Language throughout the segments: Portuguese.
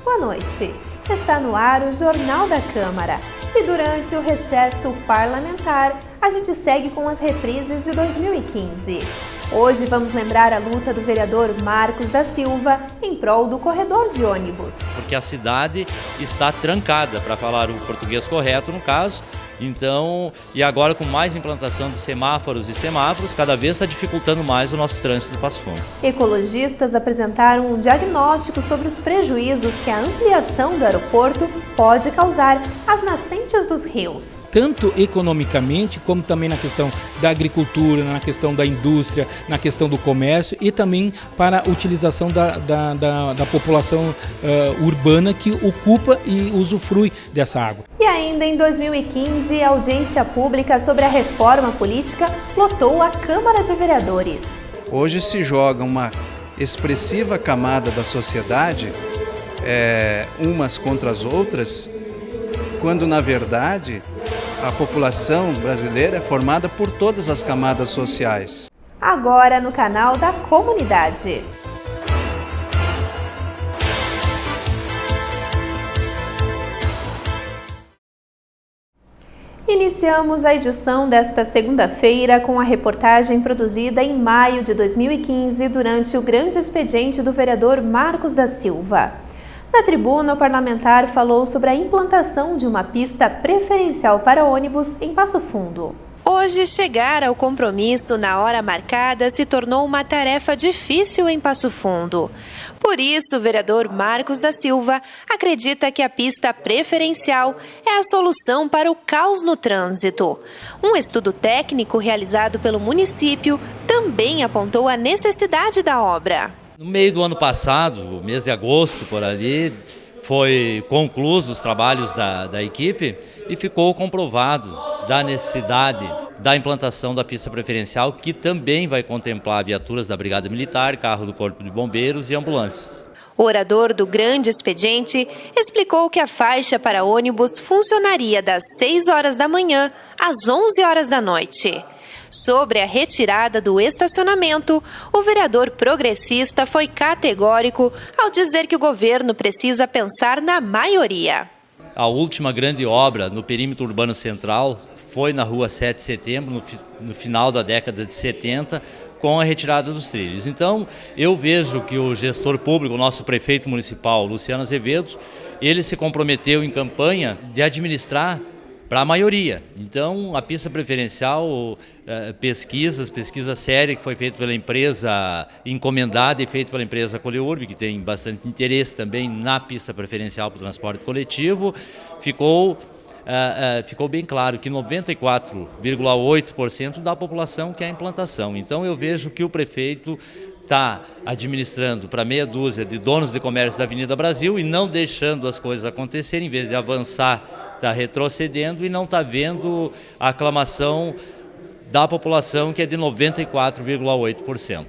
Boa noite. Está no ar o Jornal da Câmara. E durante o recesso parlamentar, a gente segue com as reprises de 2015. Hoje vamos lembrar a luta do vereador Marcos da Silva em prol do corredor de ônibus. Porque a cidade está trancada, para falar o português correto no caso. Então, e agora com mais implantação de semáforos, cada vez está dificultando mais o nosso trânsito do Passo Fundo. Ecologistas apresentaram um diagnóstico sobre os prejuízos que a ampliação do aeroporto pode causar às nascentes dos rios. Tanto economicamente, como também na questão da agricultura, na questão da indústria, na questão do comércio e também para a utilização da população urbana que ocupa e usufrui dessa água. E ainda em 2015, a audiência pública sobre a reforma política lotou a Câmara de Vereadores. Hoje se joga uma expressiva camada da sociedade, umas contra as outras, quando na verdade a população brasileira é formada por todas as camadas sociais. Agora no canal da comunidade. Iniciamos a edição desta segunda-feira com a reportagem produzida em maio de 2015 durante o grande expediente do vereador Marcos da Silva. Na tribuna, o parlamentar falou sobre a implantação de uma pista preferencial para ônibus em Passo Fundo. Hoje, chegar ao compromisso na hora marcada se tornou uma tarefa difícil em Passo Fundo. Por isso, o vereador Marcos da Silva acredita que a pista preferencial é a solução para o caos no trânsito. Um estudo técnico realizado pelo município também apontou a necessidade da obra. No meio do ano passado, o mês de agosto, por ali, foi concluídos os trabalhos da equipe e ficou comprovado da necessidade da implantação da pista preferencial, que também vai contemplar viaturas da Brigada Militar, carro do Corpo de Bombeiros e ambulâncias. O orador do grande expediente explicou que a faixa para ônibus funcionaria das 6 horas da manhã às 11 horas da noite. Sobre a retirada do estacionamento, o vereador progressista foi categórico ao dizer que o governo precisa pensar na maioria. A última grande obra no perímetro urbano central foi na rua 7 de setembro, no final da década de 70, com a retirada dos trilhos. Então, eu vejo que o gestor público, o nosso prefeito municipal, Luciano Azevedo, ele se comprometeu em campanha de administrar para a maioria. Então, a pista preferencial, pesquisa séria que foi feita pela empresa encomendada e feita pela empresa Coleurb, que tem bastante interesse também na pista preferencial para o transporte coletivo, ficou bem claro que 94,8% da população quer a implantação. Então, eu vejo que o prefeito está administrando para meia dúzia de donos de comércio da Avenida Brasil e não deixando as coisas acontecerem, em vez de avançar, está retrocedendo e não está vendo a aclamação da população, que é de 94,8%.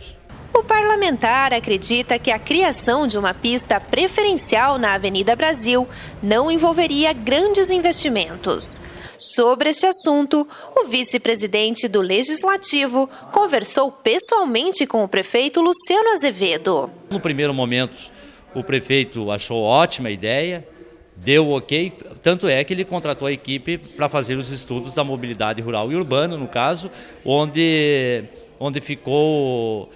O parlamentar acredita que a criação de uma pista preferencial na Avenida Brasil não envolveria grandes investimentos. Sobre este assunto, o vice-presidente do Legislativo conversou pessoalmente com o prefeito Luciano Azevedo. No primeiro momento, o prefeito achou ótima a ideia, deu ok, tanto é que ele contratou a equipe para fazer os estudos da mobilidade rural e urbana, no caso, onde ficou,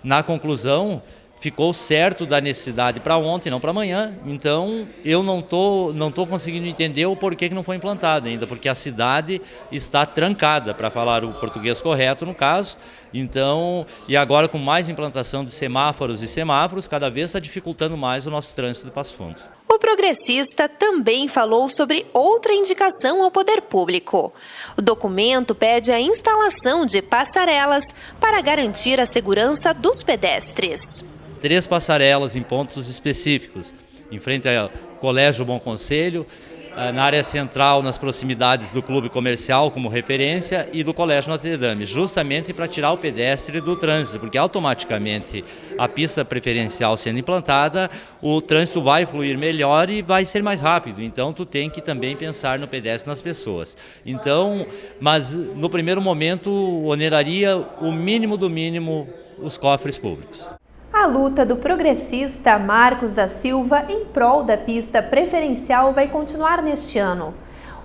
na conclusão, ficou certo da necessidade para ontem, não para amanhã. Então, eu não tô conseguindo entender o porquê que não foi implantado ainda, porque a cidade está trancada, para falar o português correto no caso. Então, e agora com mais implantação de semáforos, cada vez está dificultando mais o nosso trânsito de Passo Fundo. O progressista também falou sobre outra indicação ao poder público. O documento pede a instalação de passarelas para garantir a segurança dos pedestres. 3 passarelas em pontos específicos, em frente ao Colégio Bom Conselho, na área central, nas proximidades do clube comercial como referência e do Colégio Notre Dame, justamente para tirar o pedestre do trânsito, porque automaticamente a pista preferencial sendo implantada, o trânsito vai fluir melhor e vai ser mais rápido. Então, tu tem que também pensar no pedestre, nas pessoas. Então, mas no primeiro momento, oneraria o mínimo do mínimo os cofres públicos. A A luta do progressista Marcos da Silva em prol da pista preferencial vai continuar neste ano.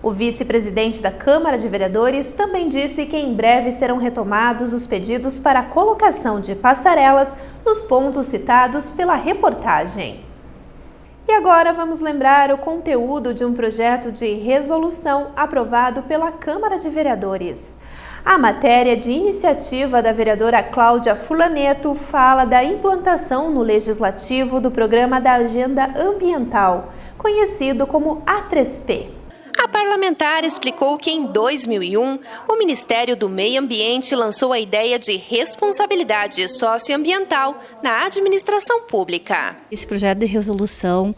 O vice-presidente da Câmara de Vereadores também disse que em breve serão retomados os pedidos para a colocação de passarelas nos pontos citados pela reportagem. E agora vamos lembrar o conteúdo de um projeto de resolução aprovado pela Câmara de Vereadores. A matéria de iniciativa da vereadora Cláudia Fulaneto fala da implantação no Legislativo do programa da Agenda Ambiental, conhecido como A3P. A parlamentar explicou que em 2001, o Ministério do Meio Ambiente lançou a ideia de responsabilidade socioambiental na administração pública. Esse projeto de resolução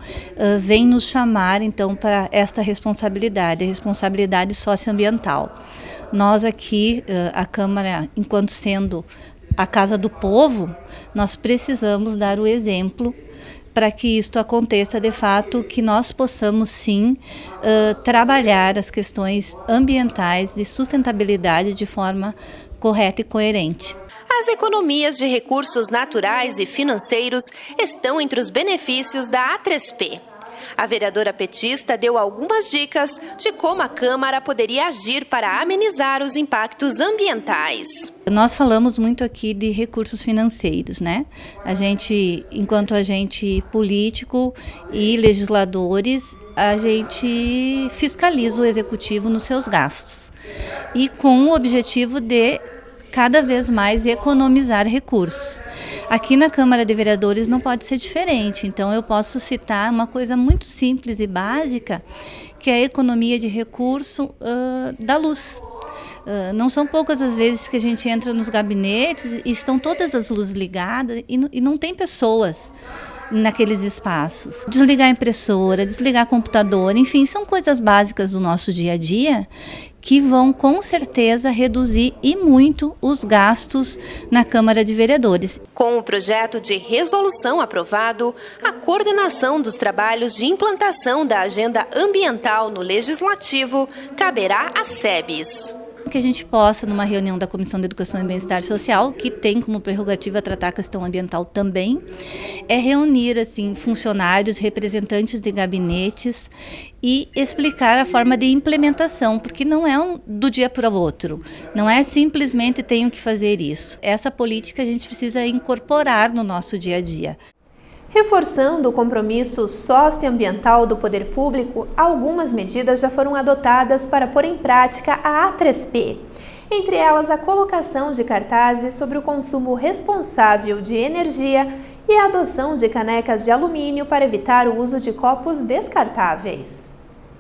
vem nos chamar, então, para esta responsabilidade, a responsabilidade socioambiental. Nós aqui, a Câmara, enquanto sendo a Casa do Povo, nós precisamos dar o exemplo para que isto aconteça de fato, que nós possamos sim trabalhar as questões ambientais de sustentabilidade de forma correta e coerente. As economias de recursos naturais e financeiros estão entre os benefícios da A3P. A vereadora petista deu algumas dicas de como a Câmara poderia agir para amenizar os impactos ambientais. Nós falamos muito aqui de recursos financeiros, né? A gente, enquanto agente político e legisladores, a gente fiscaliza o executivo nos seus gastos e com o objetivo de cada vez mais economizar recursos. Aqui na Câmara de Vereadores não pode ser diferente, então eu posso citar uma coisa muito simples e básica, que é a economia de recurso da luz. Não são poucas as vezes que a gente entra nos gabinetes e estão todas as luzes ligadas e não tem pessoas naqueles espaços. Desligar a impressora, desligar computador, enfim, são coisas básicas do nosso dia a dia que vão com certeza reduzir e muito os gastos na Câmara de Vereadores. Com o projeto de resolução aprovado, a coordenação dos trabalhos de implantação da agenda ambiental no Legislativo caberá às SEBs. Que a gente possa, numa reunião da Comissão de Educação e Bem-Estar Social, que tem como prerrogativa tratar a questão ambiental também, é reunir assim, funcionários, representantes de gabinetes e explicar a forma de implementação, porque não é do dia para o outro, não é simplesmente tenho que fazer isso. Essa política a gente precisa incorporar no nosso dia a dia. Reforçando o compromisso socioambiental do poder público, algumas medidas já foram adotadas para pôr em prática a A3P. Entre elas, a colocação de cartazes sobre o consumo responsável de energia e a adoção de canecas de alumínio para evitar o uso de copos descartáveis.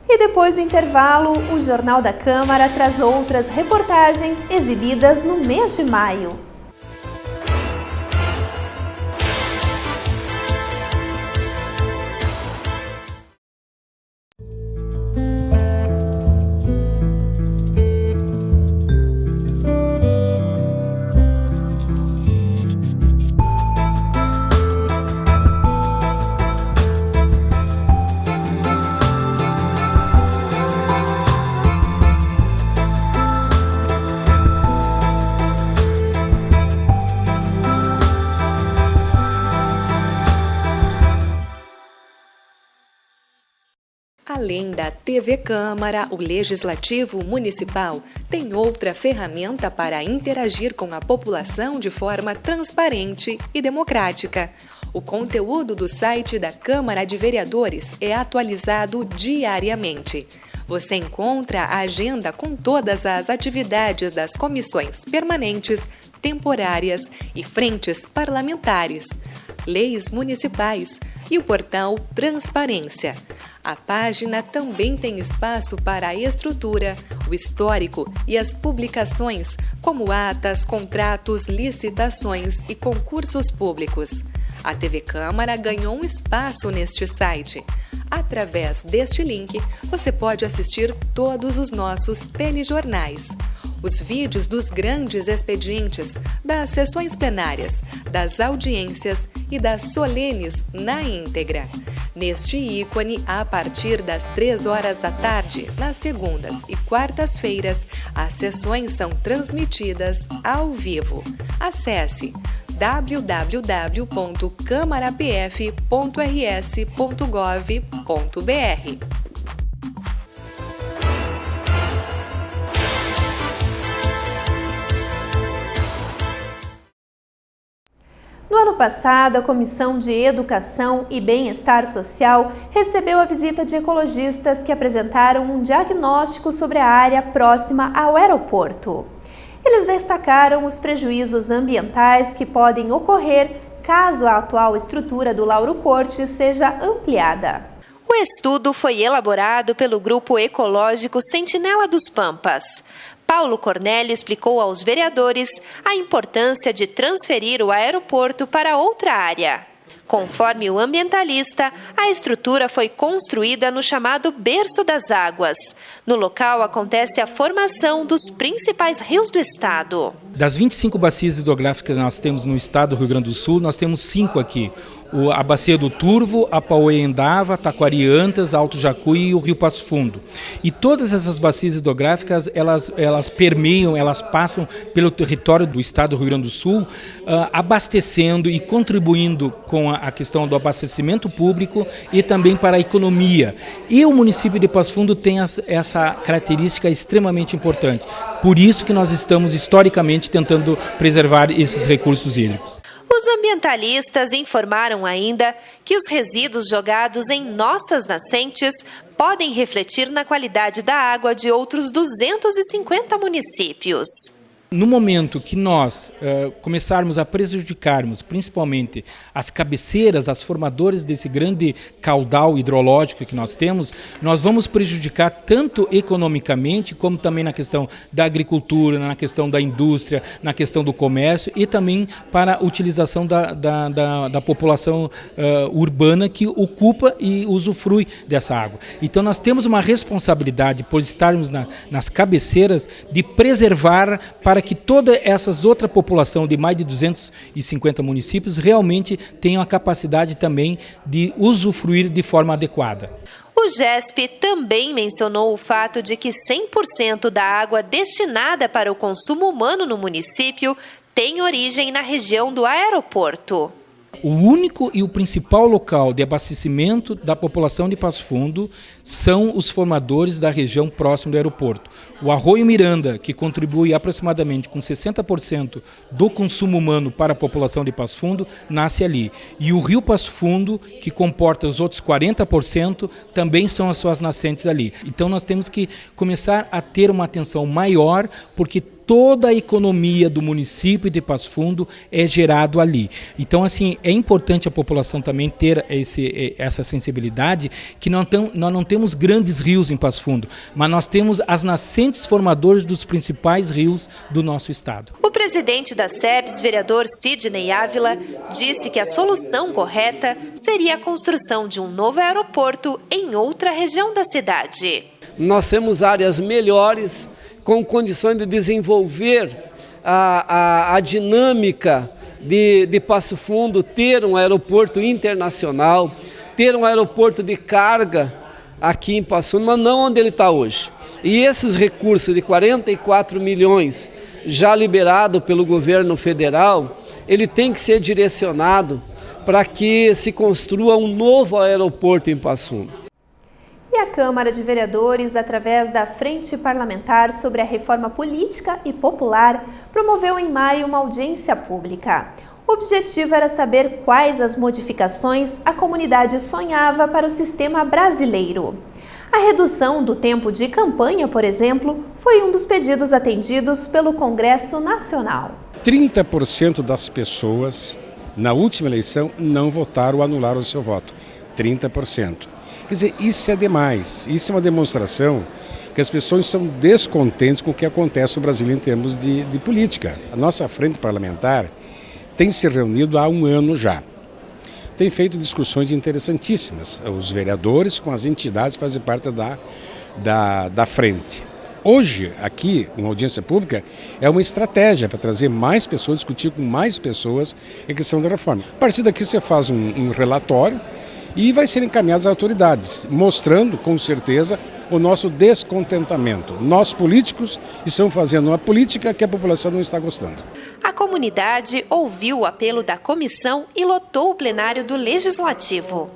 E depois do intervalo, o Jornal da Câmara traz outras reportagens exibidas no mês de maio. Além da TV Câmara, o Legislativo Municipal tem outra ferramenta para interagir com a população de forma transparente e democrática. O conteúdo do site da Câmara de Vereadores é atualizado diariamente. Você encontra a agenda com todas as atividades das comissões permanentes, temporárias e frentes parlamentares, leis municipais e o portal Transparência. A página também tem espaço para a estrutura, o histórico e as publicações, como atas, contratos, licitações e concursos públicos. A TV Câmara ganhou um espaço neste site. Através deste link, você pode assistir todos os nossos telejornais, os vídeos dos grandes expedientes, das sessões plenárias, das audiências e das solenes na íntegra. Neste ícone, a partir das 3 horas da tarde, nas segundas e quartas-feiras, as sessões são transmitidas ao vivo. Acesse www.câmarapf.rs.gov.br. No ano passado, a Comissão de Educação e Bem-Estar Social recebeu a visita de ecologistas que apresentaram um diagnóstico sobre a área próxima ao aeroporto. Eles destacaram os prejuízos ambientais que podem ocorrer caso a atual estrutura do Lauro Corte seja ampliada. O estudo foi elaborado pelo Grupo Ecológico Sentinela dos Pampas. Paulo Cornélio explicou aos vereadores a importância de transferir o aeroporto para outra área. Conforme o ambientalista, a estrutura foi construída no chamado Berço das Águas. No local acontece a formação dos principais rios do estado. Das 25 bacias hidrográficas que nós temos no estado do Rio Grande do Sul, nós temos 5 aqui. A bacia do Turvo, a Pauê-Endava, Taquari-Antas, Alto Jacuí e o Rio Passo Fundo. E todas essas bacias hidrográficas, elas permeiam, elas passam pelo território do estado do Rio Grande do Sul, abastecendo e contribuindo com a questão do abastecimento público e também para a economia. E o município de Passo Fundo tem essa característica extremamente importante. Por isso que nós estamos historicamente tentando preservar esses recursos hídricos. Os ambientalistas informaram ainda que os resíduos jogados em nossas nascentes podem refletir na qualidade da água de outros 250 municípios. No momento que nós começarmos a prejudicarmos principalmente as cabeceiras, as formadoras desse grande caudal hidrológico que nós temos, nós vamos prejudicar tanto economicamente como também na questão da agricultura, na questão da indústria, na questão do comércio e também para a utilização da população urbana que ocupa e usufrui dessa água. Então nós temos uma responsabilidade por estarmos nas cabeceiras de preservar para que toda essas outra população de mais de 250 municípios realmente tenham a capacidade também de usufruir de forma adequada. O GESP também mencionou o fato de que 100% da água destinada para o consumo humano no município tem origem na região do aeroporto. O único e o principal local de abastecimento da população de Passo Fundo são os formadores da região próxima do aeroporto. O Arroio Miranda, que contribui aproximadamente com 60% do consumo humano para a população de Passo Fundo, nasce ali. E o Rio Passo Fundo, que comporta os outros 40%, também são as suas nascentes ali. Então nós temos que começar a ter uma atenção maior, porque toda a economia do município de Passo Fundo é gerado ali. Então, assim, é importante a população também ter essa sensibilidade, que nós não temos grandes rios em Passo Fundo, mas nós temos as nascentes formadoras dos principais rios do nosso estado. O presidente da SEBS, vereador Sidney Ávila, disse que a solução correta seria a construção de um novo aeroporto em outra região da cidade. Nós temos áreas melhores, com condições de desenvolver a dinâmica de Passo Fundo, ter um aeroporto internacional, ter um aeroporto de carga aqui em Passo Fundo, mas não onde ele está hoje. E esses recursos de 44 milhões já liberado pelo governo federal, ele tem que ser direcionado para que se construa um novo aeroporto em Passo Fundo. E a Câmara de Vereadores, através da Frente Parlamentar sobre a Reforma Política e Popular, promoveu em maio uma audiência pública. O objetivo era saber quais as modificações a comunidade sonhava para o sistema brasileiro. A redução do tempo de campanha, por exemplo, foi um dos pedidos atendidos pelo Congresso Nacional. 30% das pessoas, na última eleição, não votaram ou anularam o seu voto. 30%. Quer dizer, isso é demais, isso é uma demonstração que as pessoas são descontentes com o que acontece no Brasil em termos de política. A nossa frente parlamentar tem se reunido há um ano já. Tem feito discussões interessantíssimas, os vereadores com as entidades que fazem parte da frente. Hoje, aqui, uma audiência pública é uma estratégia para trazer mais pessoas, discutir com mais pessoas a questão da reforma. A partir daqui você faz um relatório e vai ser encaminhado às autoridades, mostrando com certeza o nosso descontentamento. Nós políticos estamos fazendo uma política que a população não está gostando. A comunidade ouviu o apelo da comissão e lotou o plenário do Legislativo.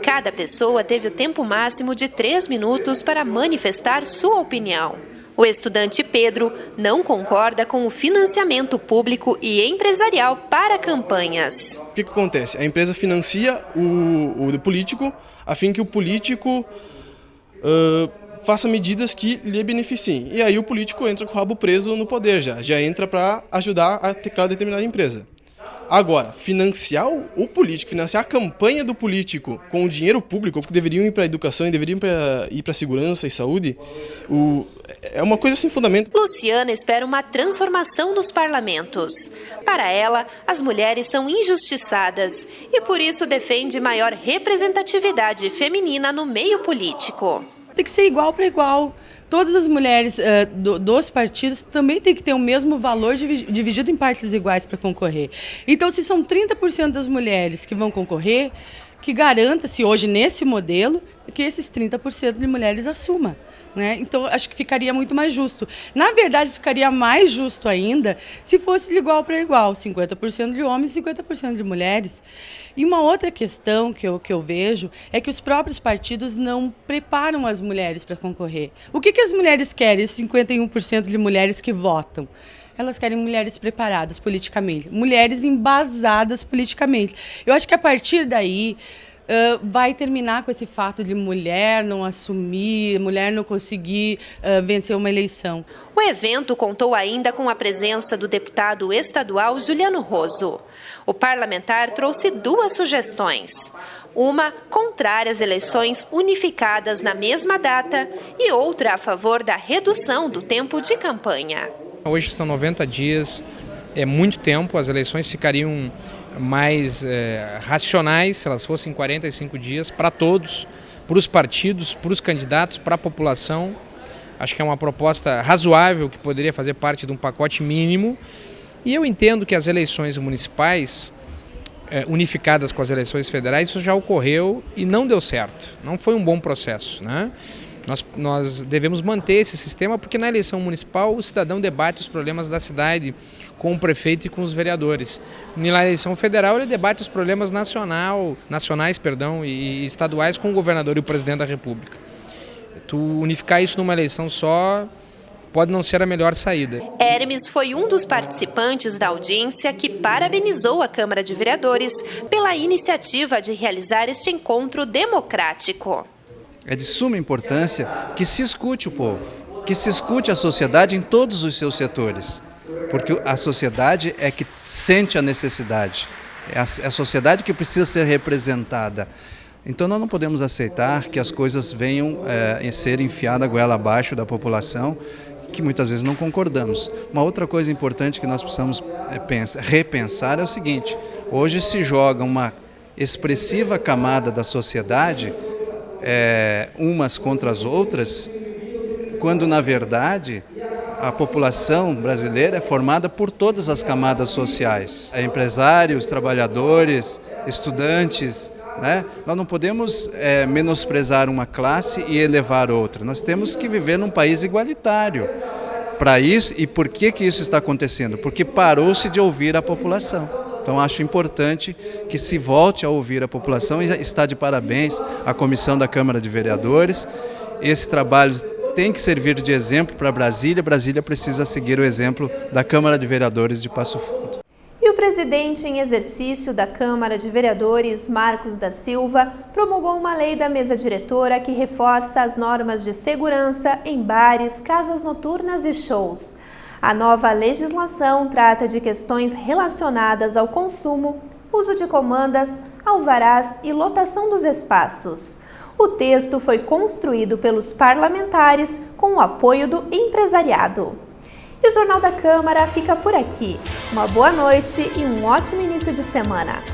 Cada pessoa teve o tempo máximo de 3 minutos para manifestar sua opinião. O estudante Pedro não concorda com o financiamento público e empresarial para campanhas. O que acontece? A empresa financia o político a fim que o político faça medidas que lhe beneficiem. E aí o político entra com o rabo preso no poder, já entra para ajudar aquela determinada empresa. Agora, financiar o político, financiar a campanha do político com o dinheiro público, que deveriam ir para a educação e deveriam ir para a segurança e saúde, é uma coisa sem fundamento. Luciana espera uma transformação nos parlamentos. Para ela, as mulheres são injustiçadas e por isso defende maior representatividade feminina no meio político. Tem que ser igual para igual. Todas as mulheres dos partidos também têm que ter o mesmo valor dividido em partes iguais para concorrer. Então, se são 30% das mulheres que vão concorrer, que garanta-se hoje nesse modelo que esses 30% de mulheres assumam. Né? Então, acho que ficaria muito mais justo. Na verdade, ficaria mais justo ainda se fosse de igual para igual, 50% de homens e 50% de mulheres. E uma outra questão que eu vejo é que os próprios partidos não preparam as mulheres para concorrer. O que as mulheres querem, esses 51% de mulheres que votam? Elas querem mulheres preparadas politicamente, mulheres embasadas politicamente. Eu acho que a partir daí vai terminar com esse fato de mulher não assumir, mulher não conseguir vencer uma eleição. O evento contou ainda com a presença do deputado estadual Juliano Roso. O parlamentar trouxe 2 sugestões. Uma contrária às eleições unificadas na mesma data e outra a favor da redução do tempo de campanha. Hoje são 90 dias, é muito tempo, as eleições ficariam mais racionais se elas fossem 45 dias para todos, para os partidos, para os candidatos, para a população. Acho que é uma proposta razoável que poderia fazer parte de um pacote mínimo. E eu entendo que as eleições municipais, unificadas com as eleições federais, isso já ocorreu e não deu certo. Não foi um bom processo, né? Nós devemos manter esse sistema porque na eleição municipal o cidadão debate os problemas da cidade com o prefeito e com os vereadores. E na eleição federal ele debate os problemas nacionais e estaduais com o governador e o presidente da República. Tu unificar isso numa eleição só pode não ser a melhor saída. Hermes foi um dos participantes da audiência que parabenizou a Câmara de Vereadores pela iniciativa de realizar este encontro democrático. É de suma importância que se escute o povo, que se escute a sociedade em todos os seus setores, porque a sociedade é que sente a necessidade, é a sociedade que precisa ser representada. Então nós não podemos aceitar que as coisas venham ser enfiadas a goela abaixo da população, que muitas vezes não concordamos. Uma outra coisa importante que nós precisamos repensar é o seguinte: hoje se joga uma expressiva camada da sociedade umas contra as outras, quando na verdade a população brasileira é formada por todas as camadas sociais, empresários, trabalhadores, estudantes, né? Nós não podemos menosprezar uma classe e elevar outra, nós temos que viver num país igualitário. Para isso, e por que isso está acontecendo? Porque parou-se de ouvir a população. Então, acho importante que se volte a ouvir a população e está de parabéns a comissão da Câmara de Vereadores. Esse trabalho tem que servir de exemplo para Brasília. Brasília precisa seguir o exemplo da Câmara de Vereadores de Passo Fundo. E o presidente em exercício da Câmara de Vereadores, Marcos da Silva, promulgou uma lei da mesa diretora que reforça as normas de segurança em bares, casas noturnas e shows. A nova legislação trata de questões relacionadas ao consumo, uso de comandas, alvarás e lotação dos espaços. O texto foi construído pelos parlamentares com o apoio do empresariado. E o Jornal da Câmara fica por aqui. Uma boa noite e um ótimo início de semana.